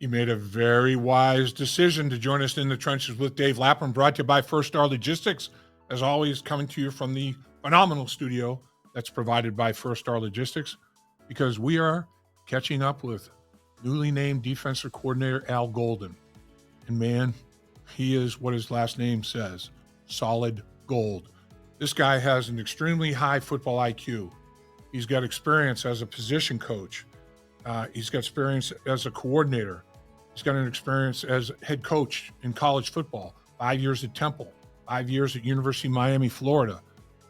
You made a very wise decision to join us in the trenches with Dave Lapham, brought to you by First Star Logistics. As always, coming to you from the phenomenal studio that's provided by First Star Logistics, because we are catching up with newly named defensive coordinator Al Golden. And man, he is what his last name says, solid gold. This guy has an extremely high football IQ. He's got experience as a position coach. He's got experience as a coordinator. He's got an experience as head coach in college football, 5 years at Temple, 5 years at University of Miami, Florida.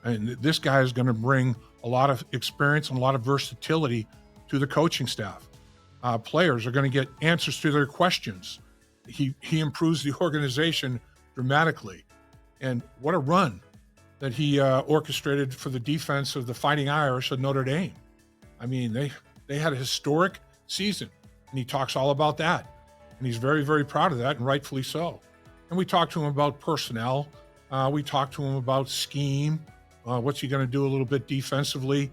And this guy is going to bring a lot of experience and a lot of versatility to the coaching staff. Players are going to get answers to their questions. He improves the organization dramatically. And what a run that he orchestrated for the defense of the Fighting Irish of Notre Dame. I mean, they had a historic season, and he talks all about that. And he's very, very proud of that, and rightfully so. And we talked to him about personnel. We talked to him about scheme. What's he going to do a little bit defensively?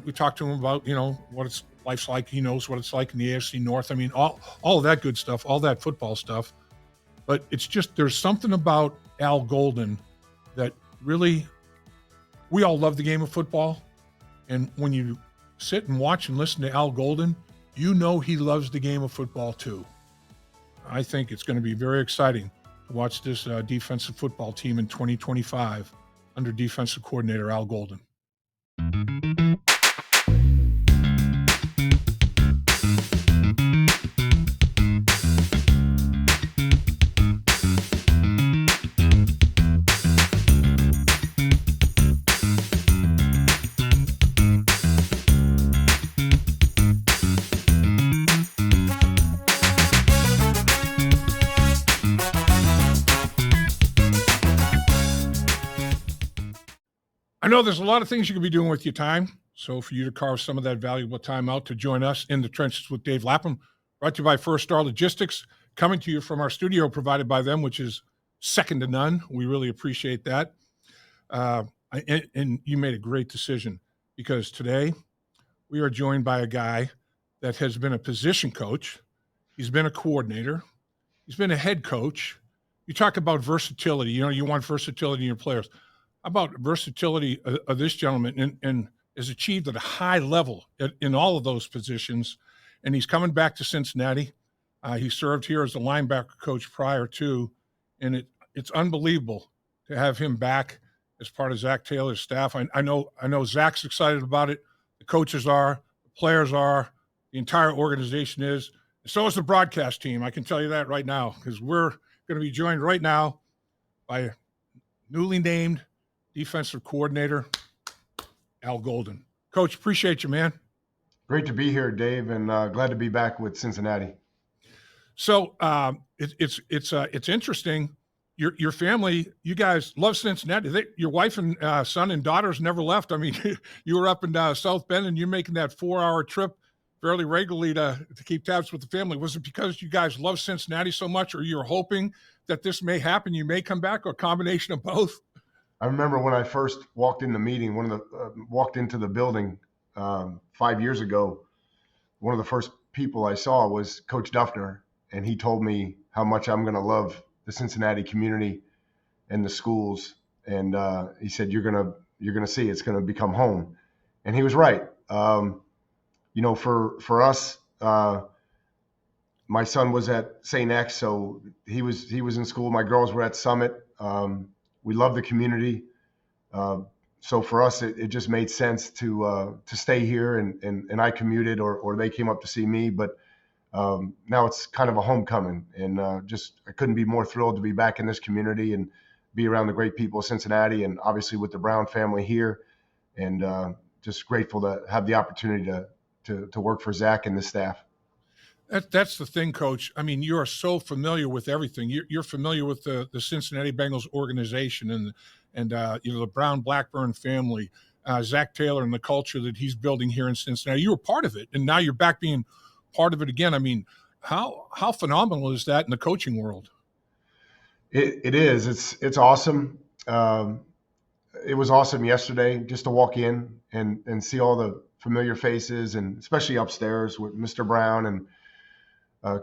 We talked to him about, what life's like. He knows what it's like in the AFC North. I mean, all of that good stuff, all that football stuff. But it's just, there's something about Al Golden that really, we all love the game of football. And when you sit and watch and listen to Al Golden, you know he loves the game of football too. I think it's going to be very exciting to watch this defensive football team in 2025 under defensive coordinator Al Golden. I know there's a lot of things you could be doing with your time. So for you to carve some of that valuable time out to join us in the trenches with Dave Lapham, brought to you by First Star Logistics, coming to you from our studio provided by them, which is second to none. We really appreciate that. And you made a great decision, because today we are joined by a guy that has been a position coach. He's been a coordinator. He's been a head coach. You talk about versatility. You want versatility in your players. How about versatility of this gentleman, and is achieved at a high level in all of those positions. And he's coming back to Cincinnati. He served here as a linebacker coach prior to, and it's unbelievable to have him back as part of Zach Taylor's staff. I know Zach's excited about it. The coaches are, the players are, the entire organization is. And so is the broadcast team. I can tell you that right now, because we're going to be joined right now by newly named defensive coordinator Al Golden. Coach, appreciate you, man. Great to be here, Dave, and glad to be back with Cincinnati. So it's interesting. Your family, you guys love Cincinnati. Your wife and son and daughters never left. I mean, you were up in South Bend, and you're making that 4-hour trip fairly regularly to keep tabs with the family. Was it because you guys love Cincinnati so much, or you're hoping that this may happen, you may come back, or a combination of both? I remember when I first walked in the meeting, walked into the building 5 years ago, one of the first people I saw was Coach Duffner, and he told me how much I'm going to love the Cincinnati community and the schools. And he said, you're going to see it's going to become home. And he was right. For us, my son was at St. X, so he was in school. My girls were at Summit. We love the community. So for us, it just made sense to stay here, and I commuted or they came up to see me. But now it's kind of a homecoming, and I couldn't be more thrilled to be back in this community and be around the great people of Cincinnati, and obviously with the Brown family here, and just grateful to have the opportunity to work for Zach and the staff. That's the thing, Coach. I mean, you are so familiar with everything. You're familiar with the Cincinnati Bengals organization and the Brown Blackburn family, Zach Taylor, and the culture that he's building here in Cincinnati. You were part of it, and now you're back being part of it again. I mean, how phenomenal is that in the coaching world? It is. It's awesome. It was awesome yesterday just to walk in and see all the familiar faces, and especially upstairs with Mr. Brown and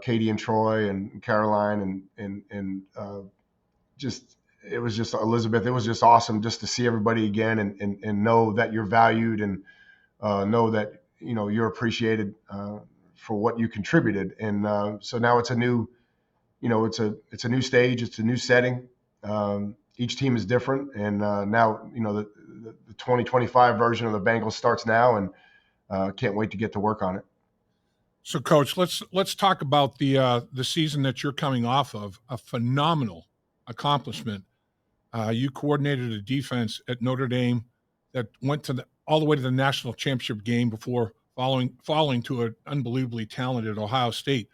Katie and Troy and Caroline and just it was just Elizabeth. It was just awesome just to see everybody again and know that you're valued and know that you're appreciated for what you contributed. And so now it's a new, it's a new stage, it's a new setting. Each team is different, and now the 2025 version of the Bengals starts now, and can't wait to get to work on it. So, Coach, let's talk about the season that you're coming off of. A phenomenal accomplishment. You coordinated a defense at Notre Dame that went all the way to the national championship game before falling to an unbelievably talented Ohio State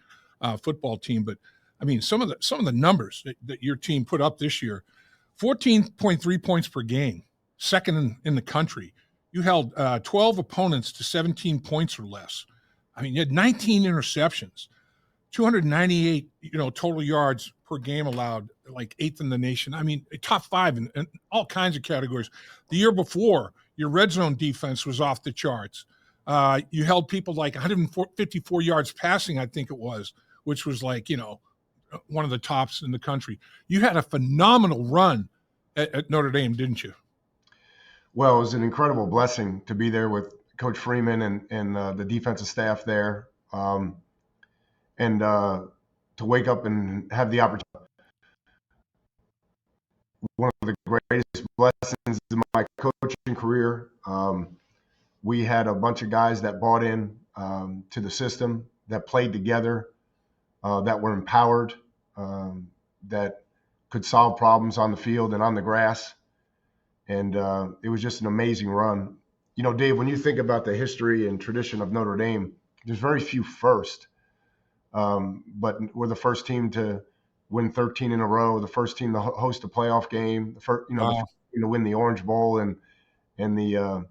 football team. But I mean, some of the numbers that your team put up this year: 14.3 points per game, second in the country. You held 12 opponents to 17 points or less. I mean, you had 19 interceptions, 298, total yards per game allowed, like 8th in the nation. I mean, top 5 in all kinds of categories. The year before, your red zone defense was off the charts. You held people like 154 yards passing, I think it was, which was like, one of the tops in the country. You had a phenomenal run at Notre Dame, didn't you? Well, it was an incredible blessing to be there with Coach Freeman and the defensive staff there, and to wake up and have the opportunity. One of the greatest blessings in my coaching career. We had a bunch of guys that bought in to the system, that played together, that were empowered, that could solve problems on the field and on the grass. And it was just an amazing run. Dave, when you think about the history and tradition of Notre Dame, there's very few first. But we're the first team to win 13 in a row, the first team to host a playoff game, the first, the first team to win the Orange Bowl and the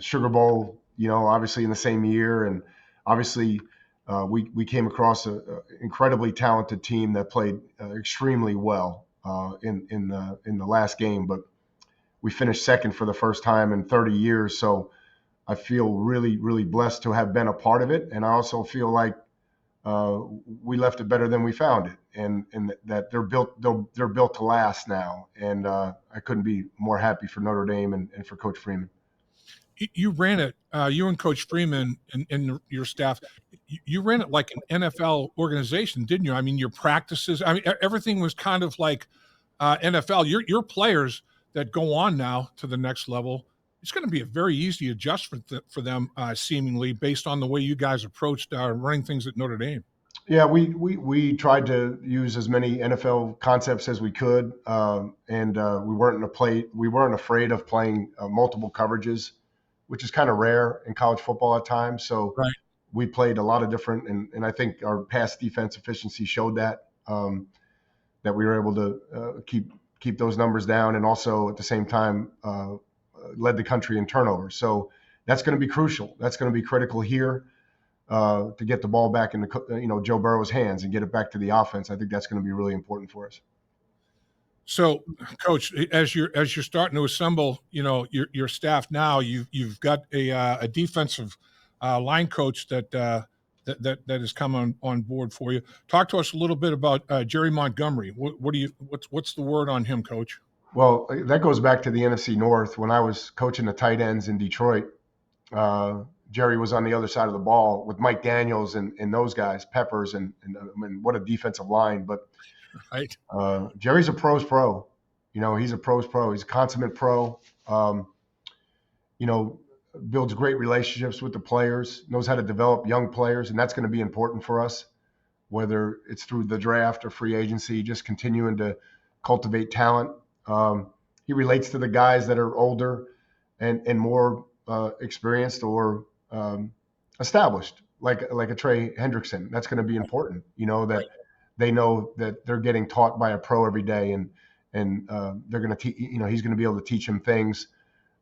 Sugar Bowl, obviously in the same year. And obviously we came across an incredibly talented team that played extremely well in the last game, but we finished second for the first time in 30 years. So I feel really, really blessed to have been a part of it. And I also feel like we left it better than we found it, and that they're built to last now. And I couldn't be more happy for Notre Dame and for Coach Freeman. You ran it, you and Coach Freeman and your staff, you ran it like an NFL organization, didn't you? I mean, your practices, everything was kind of like NFL. Your players that go on now to the next level, it's going to be a very easy adjustment for them, seemingly, based on the way you guys approached running things at Notre Dame. Yeah, we tried to use as many NFL concepts as we could, and we weren't afraid of playing multiple coverages, which is kind of rare in college football at times. So right. We played a lot of different, and I think our pass defense efficiency showed that we were able to keep those numbers down, and also at the same time led the country in turnovers. So that's going to be crucial. That's going to be critical here to get the ball back in Joe Burrow's hands and get it back to the offense. I think that's going to be really important for us. So, Coach, as you're starting to assemble, your staff now, you've got a defensive line coach that has come on board for you. Talk to us a little bit about Jerry Montgomery. What's the word on him, Coach? Well, that goes back to the NFC North. When I was coaching the tight ends in Detroit, Jerry was on the other side of the ball with Mike Daniels and those guys, Peppers, and what a defensive line. But right. Jerry's a pro's pro. He's a pro's pro. He's a consummate pro. Builds great relationships with the players, knows how to develop young players, and that's going to be important for us, whether it's through the draft or free agency, just continuing to cultivate talent. He relates to the guys that are older and more experienced or established, like a Trey Hendrickson. That's going to be important, that they know that they're getting taught by a pro every day, and they're going to he's going to be able to teach them things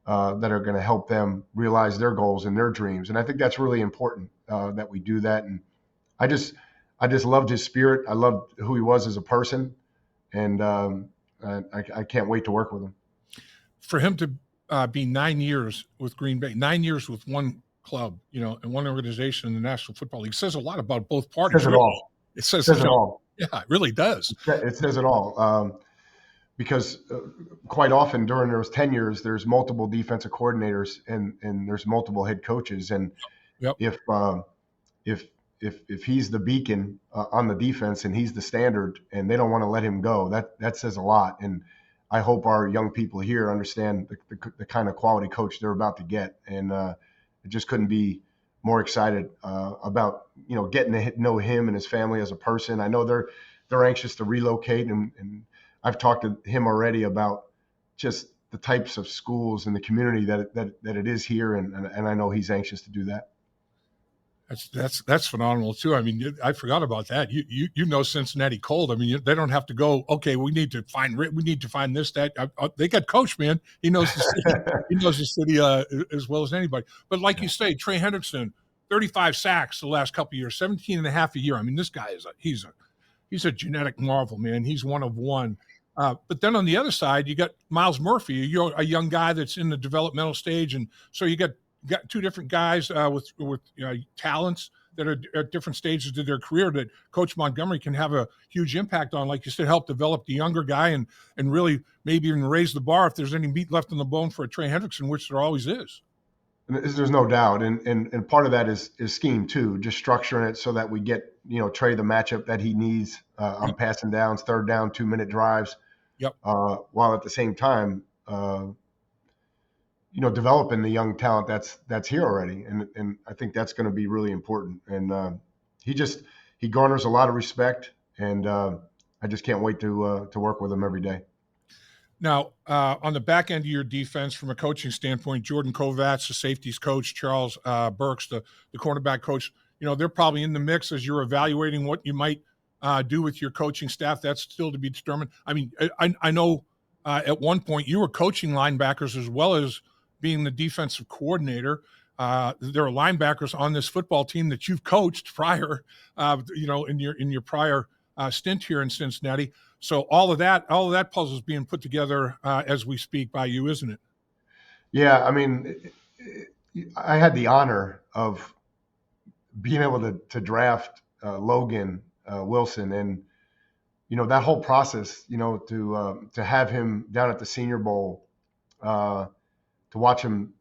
that are going to help them realize their goals and their dreams. And I think that's really important that we do that. And I just loved his spirit. I loved who he was as a person, and I can't wait to work with him. For him to be 9 years with Green Bay, 9 years with one club, and one organization in the National Football League says a lot about both parties. Says it Really. all. It says Says it all. Yeah, it really does. It says it all. Because quite often during those tenures, there's multiple defensive coordinators and there's multiple head coaches. And Yep. if he's the beacon on the defense and he's the standard and they don't want to let him go, that says a lot. And I hope our young people here understand the kind of quality coach they're about to get. And I just couldn't be more excited about, getting to know him and his family as a person. I know they're anxious to relocate, and I've talked to him already about just the types of schools and the community that it is here. And I know he's anxious to do that. That's phenomenal too. I mean, I forgot about that. You know Cincinnati cold. I mean, they don't have to go. Okay, we need to find this, that. They got coach, man. He knows the city. He knows the city as well as anybody. But like you say, Trey Hendrickson, 35 sacks the last couple of years, 17 and a half a year. I mean, this guy he's a genetic marvel, man. He's one of one. But then on the other side, you got Miles Murphy. You're a young guy that's in the developmental stage, and so you got two different guys with talents that are at different stages of their career that Coach Montgomery can have a huge impact on, like you said, help develop the younger guy and really maybe even raise the bar if there's any meat left on the bone for a Trey Hendrickson, which there always is. There's no doubt, and part of that is scheme too, just structuring it so that we get Trey the matchup that he needs on passing downs, third down, 2-minute drives. Yep. While at the same time, developing the young talent that's here already, and I think that's going to be really important. And he garners a lot of respect, and I just can't wait to work with him every day. Now, on the back end of your defense, from a coaching standpoint, Jordan Kovats, the safeties coach, Charles Burks, the cornerback coach, they're probably in the mix as you're evaluating what you might do with your coaching staff. That's still to be determined. I mean, I know at one point you were coaching linebackers as well as being the defensive coordinator. There are linebackers on this football team that you've coached prior, in your prior stint here in Cincinnati. So all of that puzzle is being put together as we speak by you, isn't it? Yeah, I mean, I had the honor of being able to draft Logan Wilson, and that whole process, to have him down at the Senior Bowl, to watch him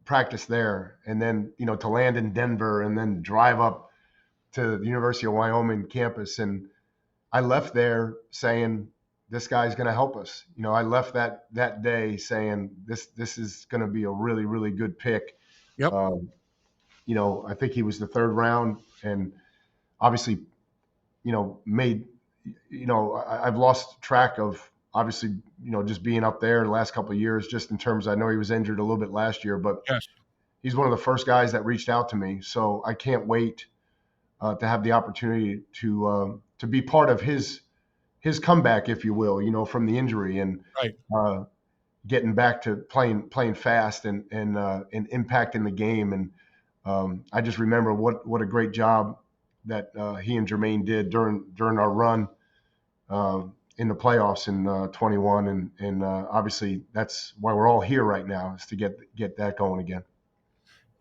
practice there, and then to land in Denver, and then drive up to the University of Wyoming campus, and I left there saying, this guy's going to help us. I left that day saying this is going to be a really, really good pick. Yep. I think he was the third round, and obviously, made, I've lost track of obviously, just being up there the last couple of years, just in terms, I know he was injured a little bit last year, but yes, he's one of the first guys that reached out to me. So I can't wait to have the opportunity to be part of his comeback, if you will, from the injury, and right. Getting back to playing fast and impacting the game. And I just remember what a great job that he and Jermaine did during our run in the playoffs in 21, and obviously that's why we're all here right now, is to get that going again.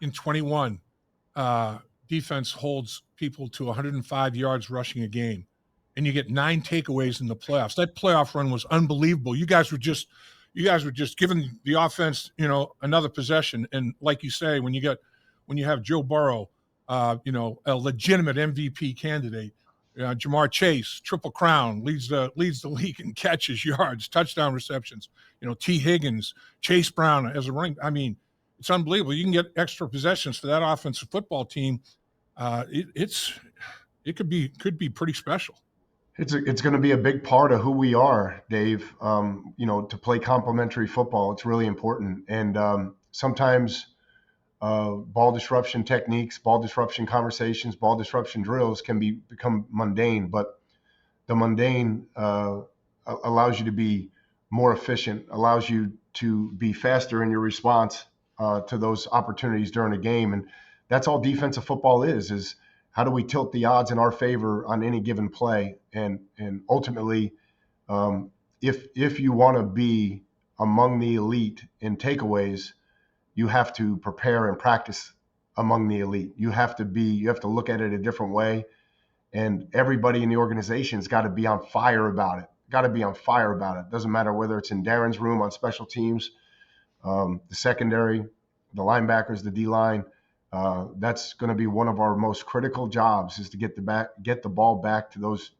In 21, defense holds people to 105 yards rushing a game, and you get 9 takeaways in the playoffs. That playoff run was unbelievable. You guys were just giving the offense, another possession. And like you say, when you have Joe Burrow, a legitimate MVP candidate, Jamar Chase, Triple Crown, leads the league in catches, yards, touchdown receptions. T. Higgins, Chase Brown as a running. I mean, it's unbelievable. You can get extra possessions for that offensive football team. It could be pretty special. It's going to be a big part of who we are, Dave. To play complementary football, it's really important. And sometimes ball disruption techniques, ball disruption conversations, ball disruption drills can become mundane. But the mundane allows you to be more efficient, allows you to be faster in your response to those opportunities during a game. And that's all defensive football is how do we tilt the odds in our favor on any given play? And ultimately, if you want to be among the elite in takeaways, you have to prepare and practice among the elite. You have to look at it a different way. And everybody in the organization's got to be on fire about it. Got to be on fire about it. Doesn't matter whether it's in Darren's room on special teams, the secondary, the linebackers, the D line. That's going to be one of our most critical jobs, is to get the ball back to those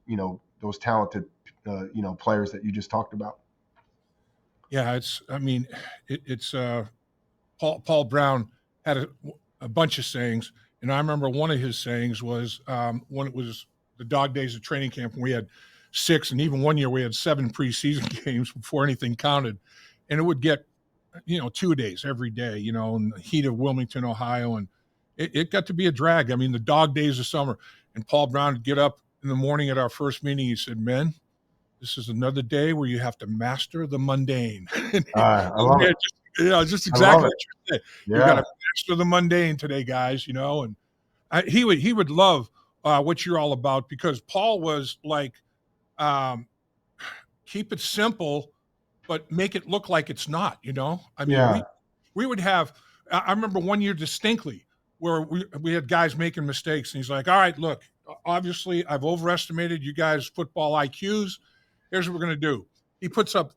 talented players that you just talked about. Yeah, it's Paul Brown had a bunch of sayings, and I remember one of his sayings was when it was the dog days of training camp, when we had 6, and even one year we had 7 preseason games before anything counted, and it would get 2 days every day, in the heat of Wilmington, Ohio, and it got to be a drag. I mean, the dog days of summer, and Paul Brown would get up in the morning at our first meeting. He said, "Men, this is another day where you have to master the mundane." I love it. Just exactly what you said. Yeah. You got to master the mundane today, guys. And he would love what you're all about, because Paul was like, keep it simple, but make it look like it's not. I mean, we would have. I remember one year distinctly where we had guys making mistakes, and he's like, "All right, look, obviously I've overestimated you guys' football IQs. Here's what we're going to do." He puts up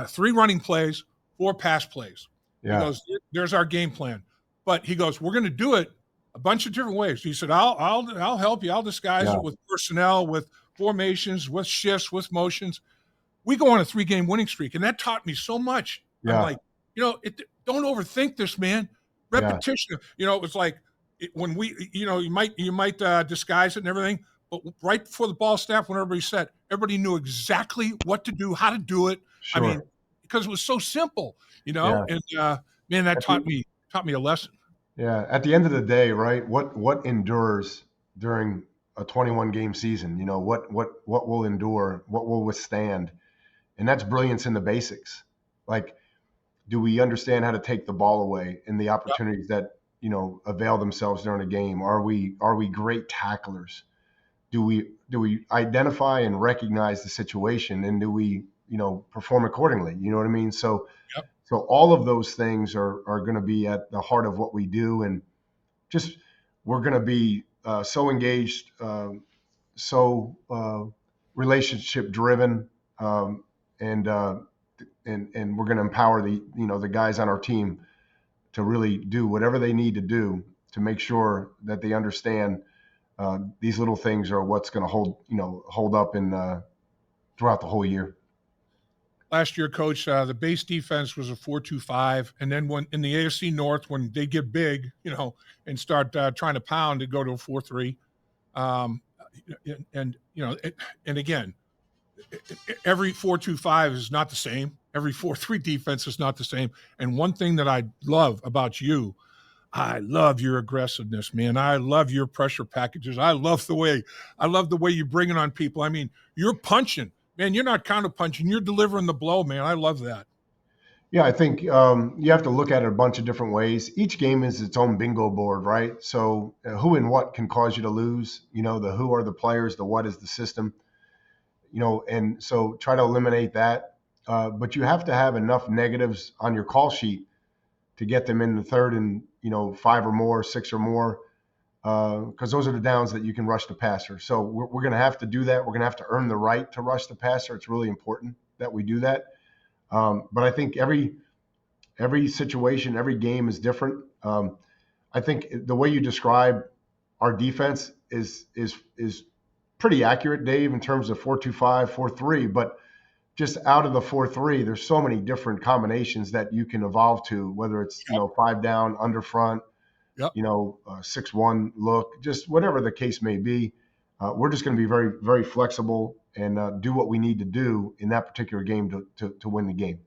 3 running plays, 4 pass plays. Yeah. He goes, "There's our game plan." But he goes, "We're going to do it a bunch of different ways." He said, I'll help you. I'll disguise it with personnel, with formations, with shifts, with motions. We go on a 3-game winning streak, and that taught me so much. Yeah. I'm like, don't overthink this, man. Repetition. It was like when you might disguise it and everything, but right before the ball snapped, when everybody said, everybody knew exactly what to do, how to do it. Sure. I mean, because it was so simple, and man, that taught me a lesson. Yeah. At the end of the day, right? What endures during a 21-game season? What will endure? What will withstand? And that's brilliance in the basics. Like, do we understand how to take the ball away and the opportunities that avail themselves during a game? Are we great tacklers? Do we identify and recognize the situation, and do we perform accordingly? You know what I mean? So all of those things are going to be at the heart of what we do, and just we're going to be so engaged, so relationship driven, and we're going to empower the guys on our team to really do whatever they need to do to make sure that they understand these little things are what's going to hold up throughout the whole year. Last year, Coach, the base defense was a 4-2-5, and then when in the AFC North, when they get big, and start trying to pound, to go to a 4-3, and again, every 4-2-5 is not the same. Every 4-3 defense is not the same. And one thing that I love about you, I love your aggressiveness, man. I love your pressure packages. I love the way you bring it on people. I mean, you're punching, man. You're not counter punching. You're delivering the blow, man. I love that. Yeah, I think you have to look at it a bunch of different ways. Each game is its own bingo board, right? So who and what can cause you to lose? The who are the players, the what is the system. And so try to eliminate that. But you have to have enough negatives on your call sheet to get them in the third and 5 or more, 6 or more, because those are the downs that you can rush the passer. So we're going to have to do that. We're going to have to earn the right to rush the passer. It's really important that we do that. But I think every situation, every game is different. I think the way you describe our defense is pretty accurate, Dave, in terms of 4-2-5, 4-3. But just out of the 4-3, there's so many different combinations that you can evolve to, whether it's 5 down, under front, 6-1 look, just whatever the case may be. We're just going to be very, very flexible and do what we need to do in that particular game to win the game.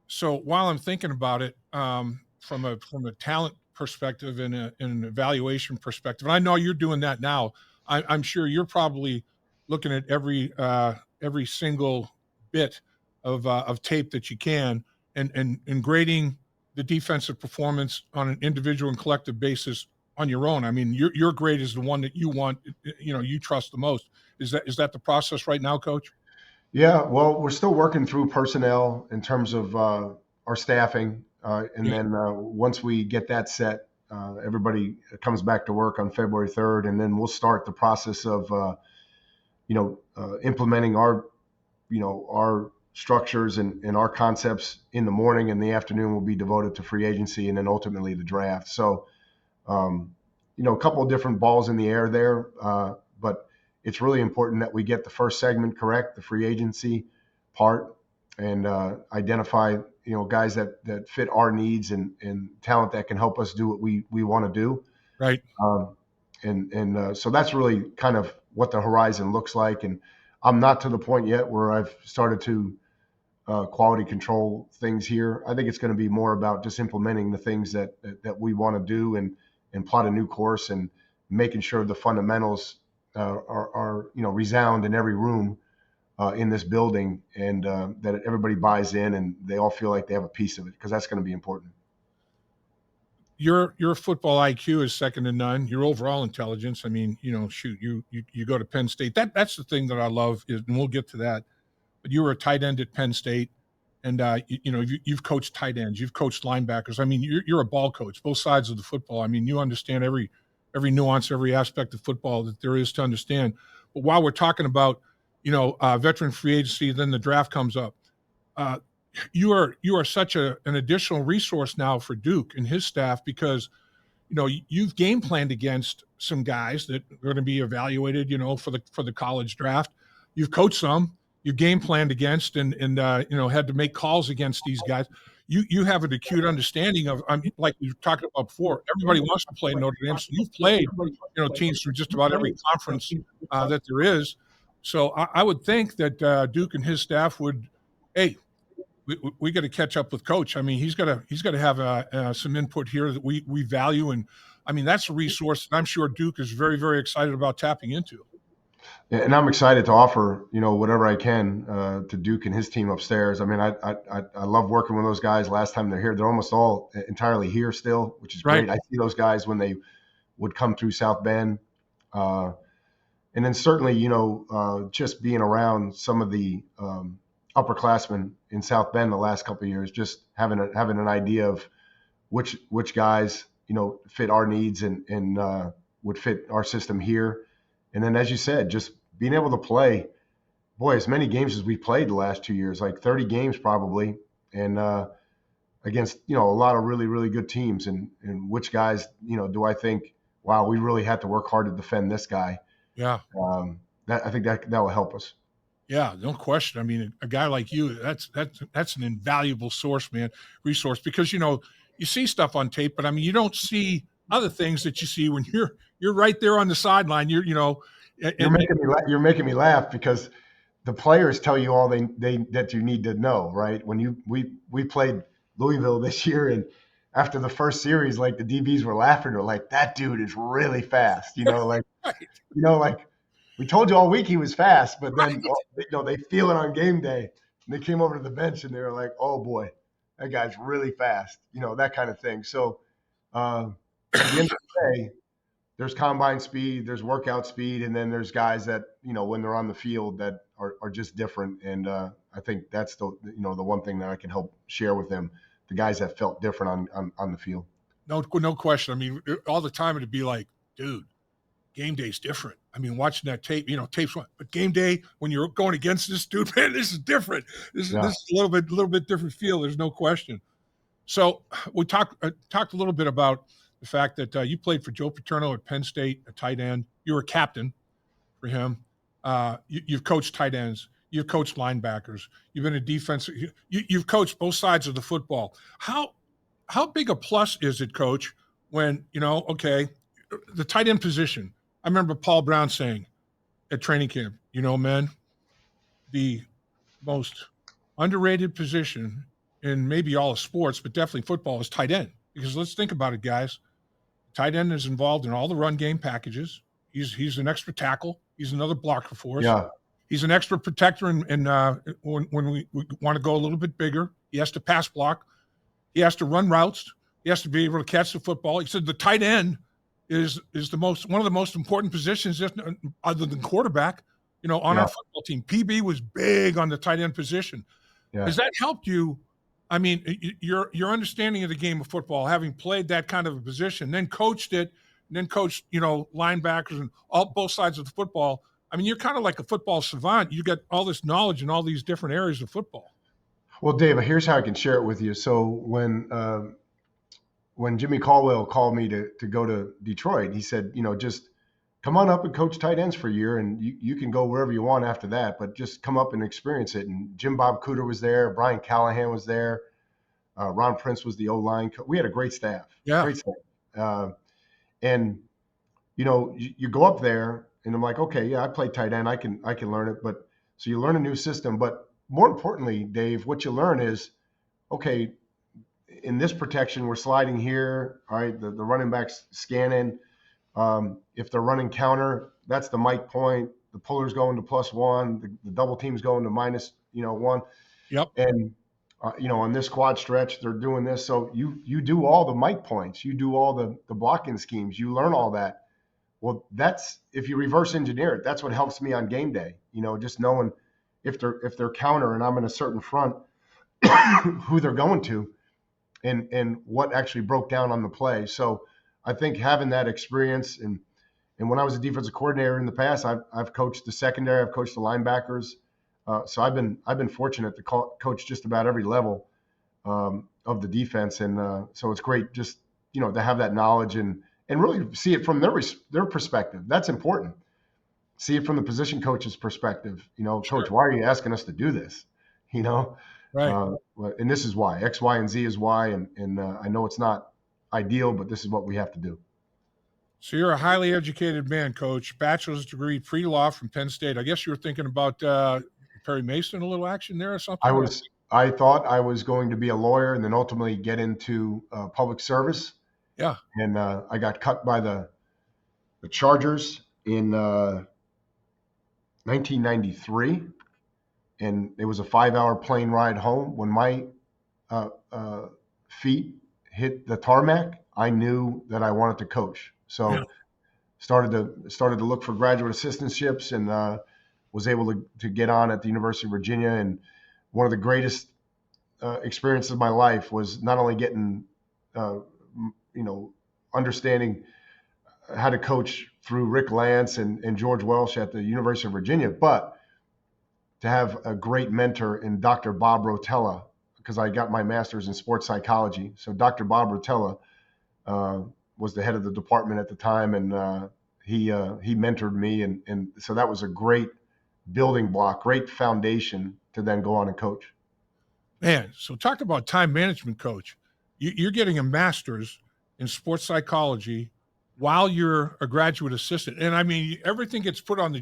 So while I'm thinking about it, from a talent perspective and an evaluation perspective, and I know you're doing that now, I'm sure you're probably looking at every single bit of tape that you can, and grading the defensive performance on an individual and collective basis on your own. I mean, your grade is the one that you want, you trust the most. Is that the process right now, Coach? Yeah, well, we're still working through personnel in terms of our staffing, and then once we get that set, everybody comes back to work on February 3rd, and then we'll start the process of implementing our structures and our concepts in the morning, and the afternoon will be devoted to free agency and then ultimately the draft. So, a couple of different balls in the air there, but it's really important that we get the first segment correct, the free agency part, and identify, guys that fit our needs and talent that can help us do what we want to do. Right. So that's really kind of what the horizon looks like. And I'm not to the point yet where I've started to quality control things here. I think it's going to be more about just implementing the things that we want to do and plot a new course and making sure the fundamentals are resound in every room in this building, and that everybody buys in and they all feel like they have a piece of it, because that's going to be important. Your football IQ is second to none. Your overall intelligence. I mean, shoot, you go to Penn State. That's the thing that I love is, and we'll get to that. But you were a tight end at Penn State, and you've coached tight ends, you've coached linebackers. I mean, you're a ball coach, both sides of the football. I mean, you understand every nuance, every aspect of football that there is to understand. But while we're talking about veteran free agency, then the draft comes up. You are such an additional resource now for Duke and his staff, because you've game planned against some guys that are going to be evaluated for the college draft. You've coached some, you've game planned against, and had to make calls against these guys. You have an acute understanding of, like we were talking about before, everybody wants to play Notre Dame, so you've played teams from just about every conference that there is. So I would think that Duke and his staff would, hey, we got to catch up with Coach. I mean, he's got to have some input here that we value, and I mean that's a resource that I'm sure Duke is very, very excited about tapping into. Yeah, and I'm excited to offer whatever I can to Duke and his team upstairs. I mean, I love working with those guys. Last time they're here, they're almost all entirely here still, which is great. I see those guys when they would come through South Bend, and then certainly just being around some of the upperclassmen in South Bend the last couple of years, just having an idea of which guys fit our needs and would fit our system here. And then, as you said, just being able to play, boy, as many games as we played the last 2 years, like 30 games probably, and against a lot of really, really good teams, and which guys do I think, wow, we really had to work hard to defend this guy. Yeah, I think that will help us. Yeah, no question. I mean, a guy like you, that's an invaluable resource, because you see stuff on tape, but I mean, you don't see other things that you see when you're right there on the sideline. You're making me laugh because the players tell you all that you need to know, right? When we played Louisville this year, and after the first series, like the DBs were laughing, they're like, that dude is really fast, like we told you all week he was fast, but then they feel it on game day. And they came over to the bench and they were like, oh boy, that guy's really fast, that kind of thing. So at the end of the day, there's combine speed, there's workout speed, and then there's guys that, when they're on the field that are just different. And I think that's the one thing that I can help share with them, the guys that felt different on the field. No question. I mean, all the time it'd be like, dude, game day's different. I mean, watching that tape, tapes one, but game day when you're going against this dude, man, this is different. This is a little bit different feel. There's no question. So we talked a little bit about the fact that you played for Joe Paterno at Penn State, a tight end. You were a captain for him. You've coached tight ends. You've coached linebackers. You've been a defensive. You've coached both sides of the football. How big a plus is it, Coach, when the tight end position? I remember Paul Brown saying at training camp, man, the most underrated position in maybe all of sports, but definitely football, is tight end. Because let's think about it, guys. Tight end is involved in all the run game packages. He's an extra tackle. He's another blocker for us. Yeah. He's an extra protector, and when we want to go a little bit bigger, he has to pass block. He has to run routes. He has to be able to catch the football. He said the tight end is one of the most important positions, just other than quarterback, on our football team. PB was big on the tight end position. Yeah. Has that helped you I mean, your understanding of the game of football, having played that kind of a position, then coached it, and then coached, linebackers and both sides of the football. I mean, you're kind of like a football savant. You got all this knowledge in all these different areas of football. Well, Dave, here's how I can share it with you. So when Jimmy Caldwell called me to go to Detroit, he said, just come on up and coach tight ends for a year, and you can go wherever you want after that, but just come up and experience it. And Jim Bob Cooter was there, Brian Callahan was there, Ron Prince was the O-line coach. We had a great staff. Yeah. Great staff. And you go up there, and I'm like, okay, yeah, I play tight end, I can learn it. But so you learn a new system, but more importantly, Dave, what you learn is, okay, in this protection, we're sliding here. All right, the running back's scanning. If they're running counter, that's the mic point. The puller's going to +1. The double team's going to -1. Yep. And on this quad stretch, they're doing this. So you do all the mic points. You do all the blocking schemes. You learn all that. Well, that's, if you reverse engineer it, that's what helps me on game day. Just knowing if they're counter and I'm in a certain front, who they're going to, and what actually broke down on the play. So I think having that experience, and when I was a defensive coordinator in the past, I've coached the secondary, I've coached the linebackers. So I've been fortunate to coach just about every level of the defense, and so it's great just to have that knowledge and really see it from their perspective. That's important. See it from the position coach's perspective. Sure. Coach, why are you asking us to do this? Right. And this is why. X, Y, and Z is why. And I know it's not ideal, but this is what we have to do. So you're a highly educated man, Coach. Bachelor's degree, pre-law from Penn State. I guess you were thinking about Perry Mason, a little action there or something? I thought I was going to be a lawyer and then ultimately get into public service. Yeah. And I got cut by the Chargers in 1993. And it was a 5-hour plane ride home. When my feet hit the tarmac, I knew that I wanted to coach. So started to look for graduate assistantships, and was able to get on at the University of Virginia. And one of the greatest experiences of my life was not only getting, understanding how to coach through Rick Lance and George Welsh at the University of Virginia, but to have a great mentor in Dr. Bob Rotella, because I got my master's in sports psychology. So Dr. Bob Rotella was the head of the department at the time, and he mentored me, and so that was a great building block, great foundation to then go on and coach. Man, so talk about time management, Coach. You're getting a master's in sports psychology while you're a graduate assistant. And I mean, everything gets put on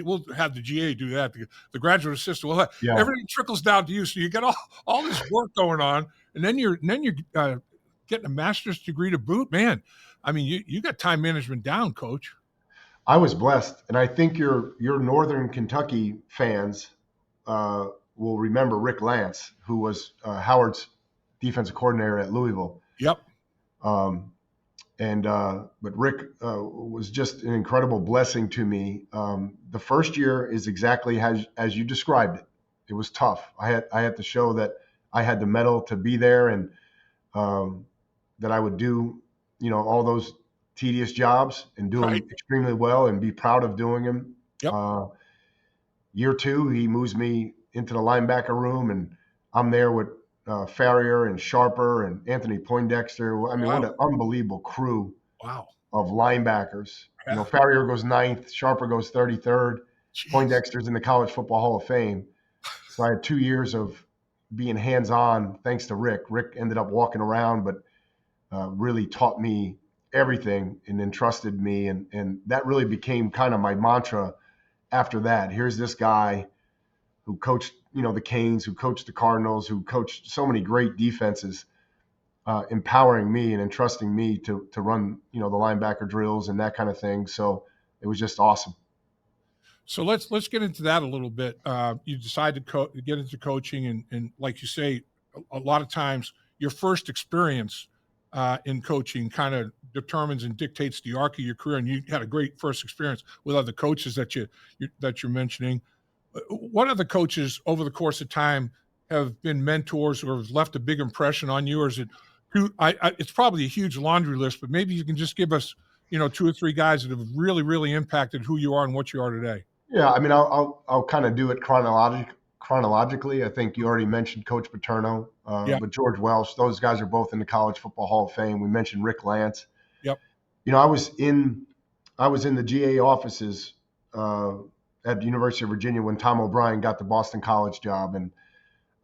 we'll have the GA do that. The graduate assistant, everything trickles down to you. So you got all this work going on, and then you're getting a master's degree to boot. Man, I mean, you got time management down, Coach. I was blessed, and I think your Northern Kentucky fans will remember Rick Lance, who was Howard's defensive coordinator at Louisville. Yep. But Rick was just an incredible blessing to me. The first year is exactly as you described it. It was tough. I had to show that I had the mettle to be there, and that I would do, all those tedious jobs and do them extremely well and be proud of doing them. Yep. Year 2, he moves me into the linebacker room, and I'm there with Farrier and Sharper and Anthony Poindexter. I mean, What an unbelievable crew of linebackers. Yeah. Farrier goes 9th, Sharper goes 33rd, Jeez. Poindexter's in the College Football Hall of Fame. So I had 2 years of being hands-on thanks to Rick. Rick ended up walking around, but really taught me everything and entrusted me. And that really became kind of my mantra after that. Here's this guy who coached, the Canes, who coached the Cardinals, who coached so many great defenses, empowering me and entrusting me to run, the linebacker drills and that kind of thing. So it was just awesome. So let's get into that a little bit. You decided to get into coaching, and like you say, a lot of times your first experience in coaching kind of determines and dictates the arc of your career. And you had a great first experience with other coaches that you're mentioning. What other coaches over the course of time have been mentors or have left a big impression on you, or is it it's probably a huge laundry list, but maybe you can just give us, 2 or 3 guys that have really, really impacted who you are and what you are today. Yeah, I mean, I'll kind of do it chronologically. I think you already mentioned Coach Paterno, Yeah. but George Welsh. Those guys are both in the College Football Hall of Fame. We mentioned Rick Lance. Yep. I was in the GA offices at the University of Virginia when Tom O'Brien got the Boston College job, and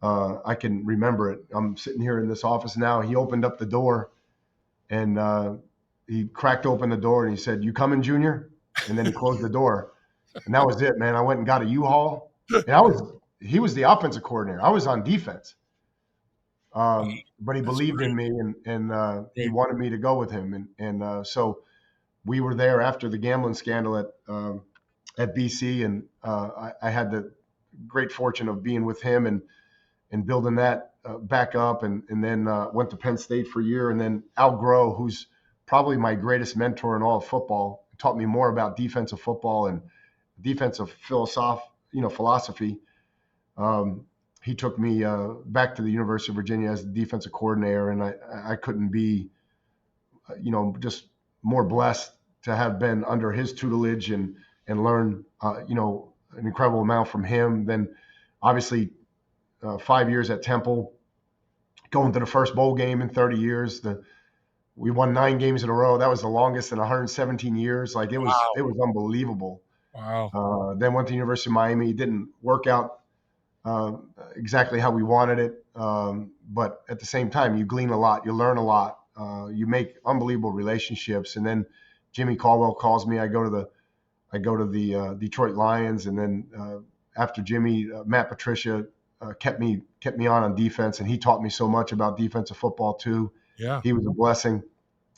I can remember it. I'm sitting here in this office now. He opened up the door, and he cracked open the door, and he said, "You coming, Junior?" And then he closed the door. And that was it, man. I went and got a U-Haul. And he was the offensive coordinator. I was on defense. But he believed in me, and he wanted me to go with him. And so we were there after the gambling scandal at BC, and I had the great fortune of being with him and building that back up, and then went to Penn State for a year. And then Al Groh, who's probably my greatest mentor in all of football, taught me more about defensive football and defensive philosophy. He took me back to the University of Virginia as the defensive coordinator, and I couldn't be, just more blessed to have been under his tutelage and learn, an incredible amount from him. Then, obviously, 5 years at Temple, going to the first bowl game in 30 years. We won 9 games in a row. That was the longest in 117 years. Like it was unbelievable. Wow. Then went to the University of Miami. It didn't work out exactly how we wanted it. But at the same time, you glean a lot, you learn a lot, you make unbelievable relationships. And then Jimmy Caldwell calls me. I go to the Detroit Lions. And then after Jimmy, Matt Patricia kept me on defense, and he taught me so much about defensive football too. Yeah. He was a blessing.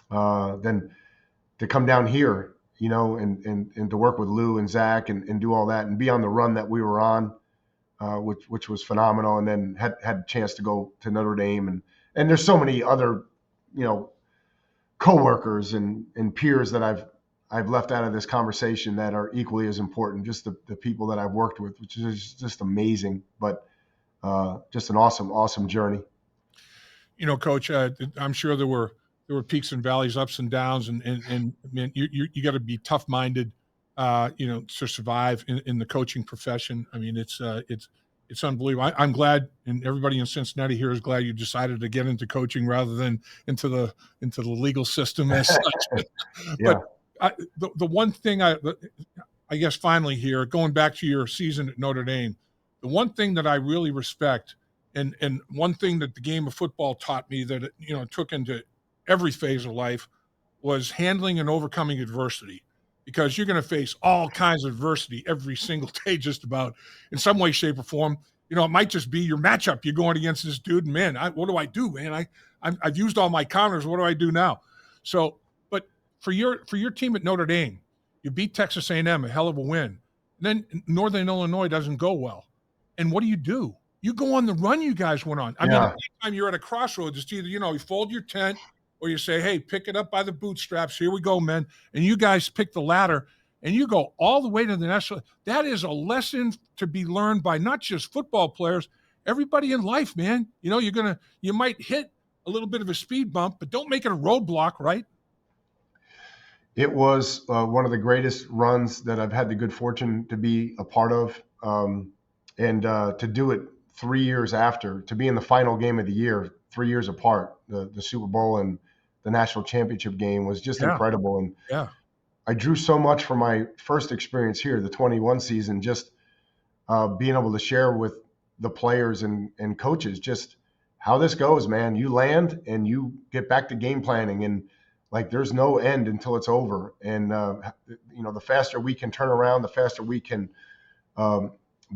Then to come down here, and to work with Lou and Zach and do all that and be on the run that we were on, which was phenomenal. And then had a chance to go to Notre Dame, and there's so many other, coworkers and peers that I've left out of this conversation that are equally as important. Just the people that I've worked with, which is just amazing, but just an awesome journey. Coach, I'm sure there were peaks and valleys, ups and downs, and man, you got to be tough-minded, to survive in the coaching profession. I mean, it's unbelievable. I'm glad, and everybody in Cincinnati here is glad you decided to get into coaching rather than into the legal system as such. Yeah. But the one thing I guess finally here, going back to your season at Notre Dame, the one thing that I really respect, and one thing that the game of football taught me that it took into every phase of life, was handling and overcoming adversity, because you're going to face all kinds of adversity every single day, just about, in some way, shape, or form. It might just be your matchup. You're going against this dude, and man, what do I do, man? I've used all my counters. What do I do now? So, but for your team at Notre Dame, you beat Texas A&M, a hell of a win. Then Northern Illinois doesn't go well, and what do? You go on the run you guys went on. I mean, anytime you're at a crossroads, it's either, you fold your tent, or you say, hey, pick it up by the bootstraps. Here we go, man. And you guys pick the ladder, and you go all the way to the national. That is a lesson to be learned by not just football players, everybody in life, man. You might hit a little bit of a speed bump, but don't make it a roadblock, right? It was one of the greatest runs that I've had the good fortune to be a part of. And to do it 3 years after, to be in the final game of the year, 3 years apart, the Super Bowl and the national championship game, was just incredible. And I drew so much from my first experience here, the 21 season, just being able to share with the players and coaches just how this goes, man. You land and you get back to game planning, and like there's no end until it's over. And the faster we can turn around, the faster we can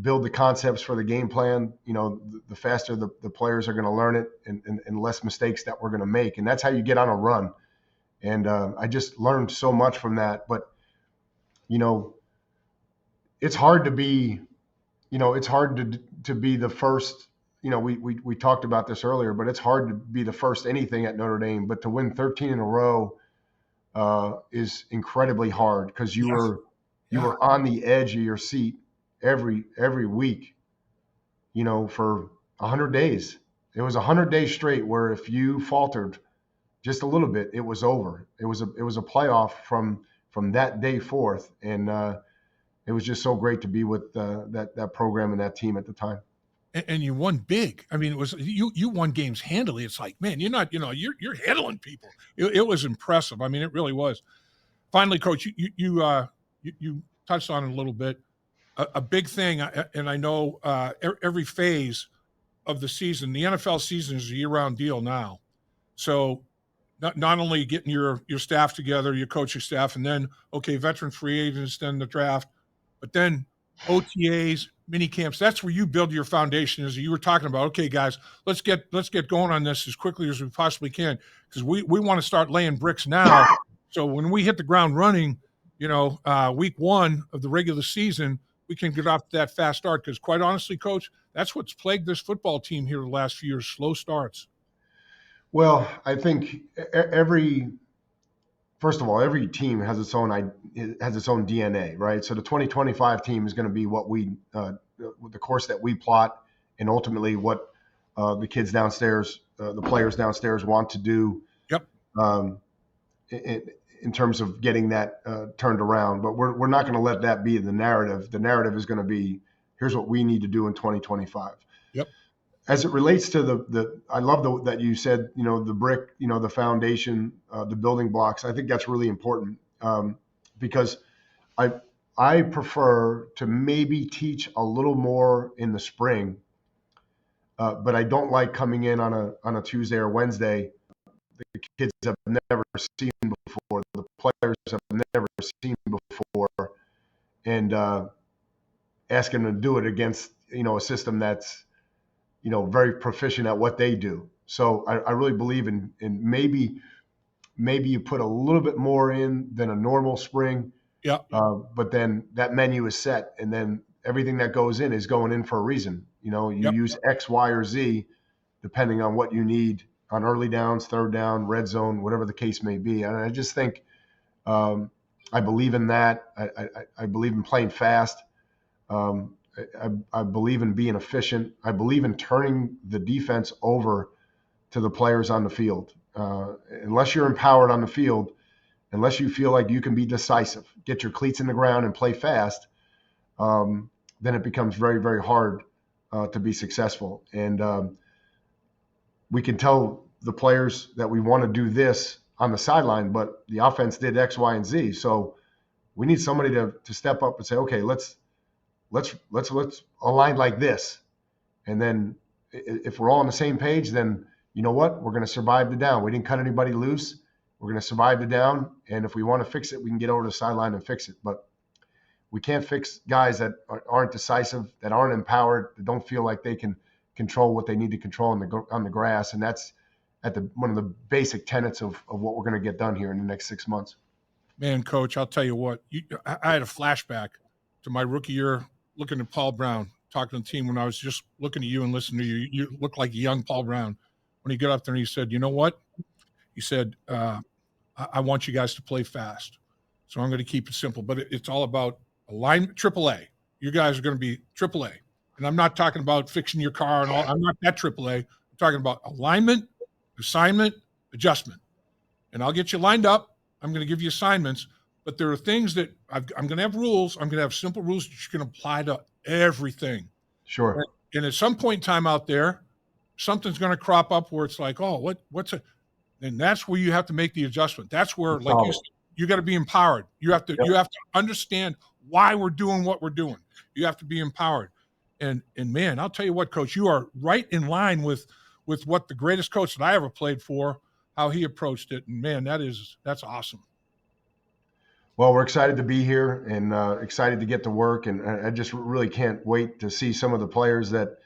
build the concepts for the game plan, the faster the players are going to learn it, and less mistakes that we're going to make. And that's how you get on a run. And I just learned so much from that. But, it's hard to be, to be the first, we talked about this earlier, but it's hard to be the first anything at Notre Dame. But to win 13 in a row is incredibly hard, because you were on the edge of your seat every week, for 100 days. It was 100 days straight where if you faltered just a little bit, it was over. It was a playoff from that day forth, and it was just so great to be with that program and that team at the time. And you won big. I mean, it was you won games handily. It's like, man, you're not, you're handling people. It was impressive. I mean, it really was. Finally, Coach, you touched on it a little bit. A big thing, and I know every phase of the season, the NFL season is a year-round deal now. So not only getting your staff together, your coaching staff, and then veteran free agents, then the draft, but then OTAs, mini camps. That's where you build your foundation. As you were talking about, okay, guys, let's get going on this as quickly as we possibly can, because we want to start laying bricks now. So when we hit the ground running, week one of the regular season, we can get off to that fast start. Because quite honestly, Coach, that's what's plagued this football team here the last few years: slow starts. Well, I think first of all, every team has its own DNA, right? So the 2025 team is going to be what the course that we plot, and ultimately what the kids downstairs, the players downstairs want to do. Yep. In terms of getting that turned around, but we're not going to let that be the narrative. The narrative is going to be, here's what we need to do in 2025. Yep. As it relates to I love that you said, the brick, the foundation, the building blocks. I think that's really important because I prefer to maybe teach a little more in the spring, but I don't like coming in on a Tuesday or Wednesday. The kids have never seen before. The players have never seen before, and asking them to do it against a system that's very proficient at what they do. So I really believe in maybe you put a little bit more in than a normal spring. Yeah. But then that menu is set, and then everything that goes in is going in for a reason. You use X, Y, or Z depending on what you need on early downs, third down, red zone, whatever the case may be. And I just think I believe in that. I believe in playing fast. I believe in being efficient. I believe in turning the defense over to the players on the field. Unless you're empowered on the field, unless you feel like you can be decisive, get your cleats in the ground and play fast, then it becomes very, very hard to be successful. And we can tell the players that we want to do this on the sideline, but the offense did X, Y, and Z. So we need somebody to step up and say, okay, let's align like this. And then if we're all on the same page, then you know what? We're going to survive the down. We didn't cut anybody loose. We're going to survive the down. And if we want to fix it, we can get over to the sideline and fix it. But we can't fix guys that aren't decisive, that aren't empowered, that don't feel like they can control what they need to control on the grass. And that's one of the basic tenets of what we're going to get done here in the next 6 months. Man, Coach, I'll tell you what. I had a flashback to my rookie year, looking at Paul Brown, talking to the team when I was just looking at you and listening to you. You look like a young Paul Brown. When he got up there and he said, you know what? He said, I want you guys to play fast. So I'm going to keep it simple. But it's all about alignment, AAA. You guys are going to be AAA. And I'm not talking about fixing your car and all. I'm not that AAA. I'm talking about alignment, assignment, adjustment. And I'll get you lined up. I'm going to give you assignments. But there are things that I'm going to have rules. I'm going to have simple rules that you can apply to everything. Sure. And at some point in time out there, something's going to crop up where it's like, oh, what's it? And that's where you have to make the adjustment. That's where, like you said, you got to be empowered. You have to understand why we're doing what we're doing. You have to be empowered. And man, I'll tell you what, Coach, you are right in line with what the greatest coach that I ever played for, how he approached it. And man, that's awesome. Well, we're excited to be here and excited to get to work. And I just really can't wait to see some of the players that,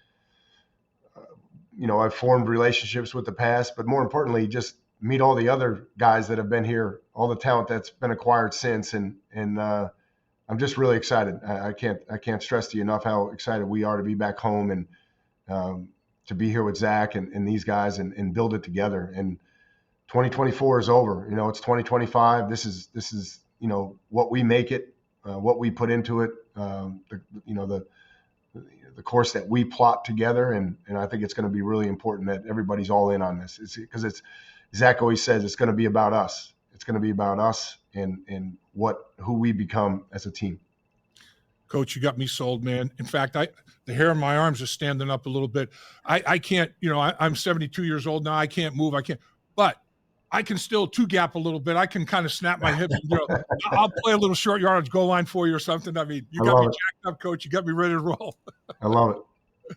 I've formed relationships with the past, but more importantly, just meet all the other guys that have been here, all the talent that's been acquired since. And I'm just really excited. I can't stress to you enough how excited we are to be back home and to be here with Zach and these guys and build it together. And 2024 is over. It's 2025. This is what we make it, what we put into it, the the course that we plot together. And I think it's going to be really important that everybody's all in on this. Because it's Zach always says it's going to be about us. It's going to be about us and who we become as a team. Coach, you got me sold, man. In fact, the hair on my arms is standing up a little bit. I can't, I'm 72 years old now. I can't move. But I can still two gap a little bit. I can kind of snap my hips. I'll play a little short yardage goal line for you or something. I mean, you got me jacked up, Coach. You got me ready to roll. I love it.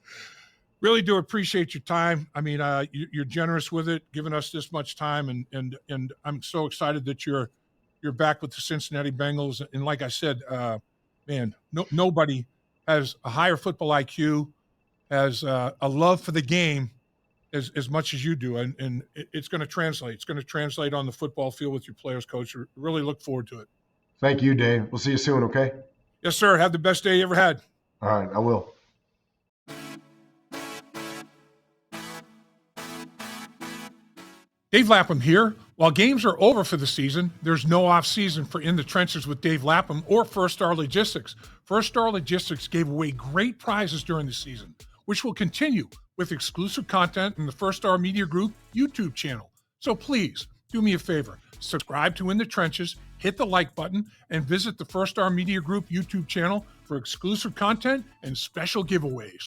Really do appreciate your time. I mean, you're generous with it, giving us this much time, and I'm so excited that you're back with the Cincinnati Bengals. And like I said, man, nobody has a higher football IQ, has a love for the game as much as you do, and it's going to translate. It's going to translate on the football field with your players, Coach. Really look forward to it. Thank you, Dave. We'll see you soon, okay? Yes, sir. Have the best day you ever had. All right, I will. Dave Lapham here. While games are over for the season, there's no off season for In the Trenches with Dave Lapham or First Star Logistics. First Star Logistics gave away great prizes during the season, which will continue with exclusive content in the First Star Media Group YouTube channel. So please do me a favor, subscribe to In the Trenches, hit the like button, and visit the First Star Media Group YouTube channel for exclusive content and special giveaways.